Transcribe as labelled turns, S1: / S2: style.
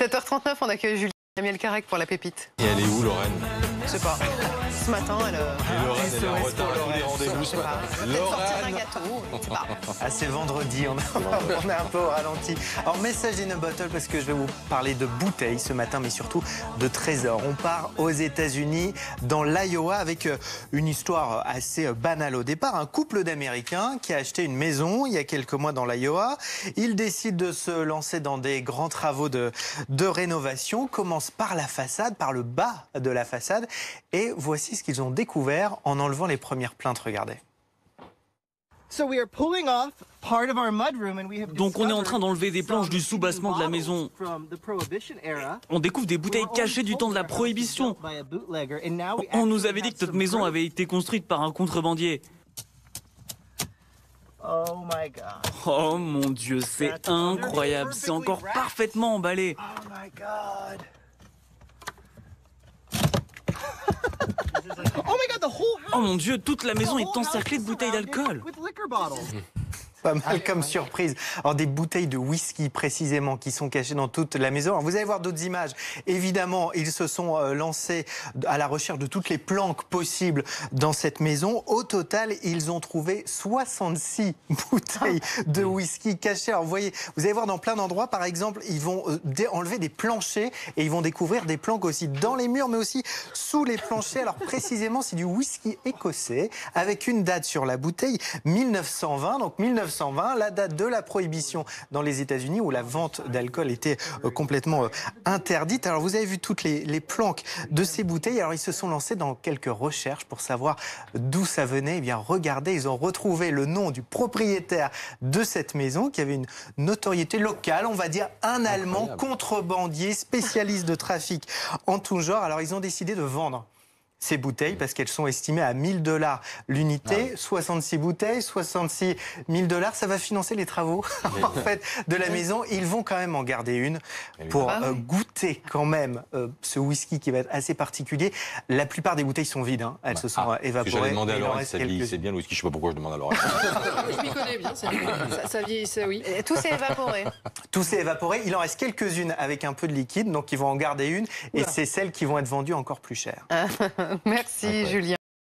S1: 7h39, on accueille Julien Mielcarrec pour la pépite.
S2: Et elle est où, Lorraine?
S1: Je sais pas. Ce matin, elle...
S2: Et Lorraine, elle est en retard à tous les rendez-vous ce matin.
S1: Peut-être sortir un gâteau, je sais pas.
S3: Ah, c'est vendredi, on est un peu au ralenti. Alors, message in a bottle, parce que je vais vous parler de bouteilles ce matin, mais surtout de trésors. On part aux États-Unis, dans l'Iowa, avec une histoire assez banale au départ. Un couple d'Américains qui a acheté une maison il y a quelques mois dans l'Iowa. Ils décident de se lancer dans des grands travaux de rénovation. Commencent par la façade, par le bas de la façade. Et voici ce qu'ils ont découvert en enlevant les premières plaintes. Regardez.
S4: Donc on est en train d'enlever des planches du soubassement de la maison. On découvre des bouteilles cachées du temps de la Prohibition. On nous avait dit que notre maison avait été construite par un contrebandier. Oh mon Dieu, c'est incroyable. C'est encore parfaitement emballé. Oh mon Dieu, toute la maison est encerclée de bouteilles d'alcool.
S3: Pas mal comme surprise. Alors des bouteilles de whisky précisément qui sont cachées dans toute la maison. Alors, vous allez voir d'autres images. Évidemment, ils se sont lancés à la recherche de toutes les planques possibles dans cette maison. Au total, ils ont trouvé 66 bouteilles de whisky cachées. Alors vous voyez, vous allez voir dans plein d'endroits, par exemple, ils vont enlever des planchers et ils vont découvrir des planques aussi dans les murs, mais aussi sous les planchers. Alors précisément, c'est du whisky écossais avec une date sur la bouteille, 1920. Donc 1920, la date de la prohibition dans les États-Unis où la vente d'alcool était complètement interdite. Alors vous avez vu toutes les planques de ces bouteilles. Alors ils se sont lancés dans quelques recherches pour savoir d'où ça venait. Eh bien regardez, ils ont retrouvé le nom du propriétaire de cette maison qui avait une notoriété locale, on va dire un Allemand contrebandier, spécialiste de trafic en tout genre. Alors ils ont décidé de vendre ces bouteilles parce qu'elles sont estimées à 1 000 $ l'unité. 66 bouteilles, 66 000 $, ça va financer les travaux en fait de la maison. Ils vont quand même en garder une pour goûter quand même ce whisky qui va être assez particulier. La plupart des bouteilles sont vides, hein. Elles se sont évaporées.
S2: J'avais demandé à Lorraine si ça vieillissait bien le whisky. Je ne sais pas pourquoi je demande à Lorraine.
S1: Je m'y connais bien, ça vieillissait, oui. Et tout s'est évaporé.
S3: Tout s'est évaporé. Il en reste quelques-unes avec un peu de liquide, donc ils vont en garder une. Et c'est celles qui vont être vendues encore plus chères.
S1: Merci Julien.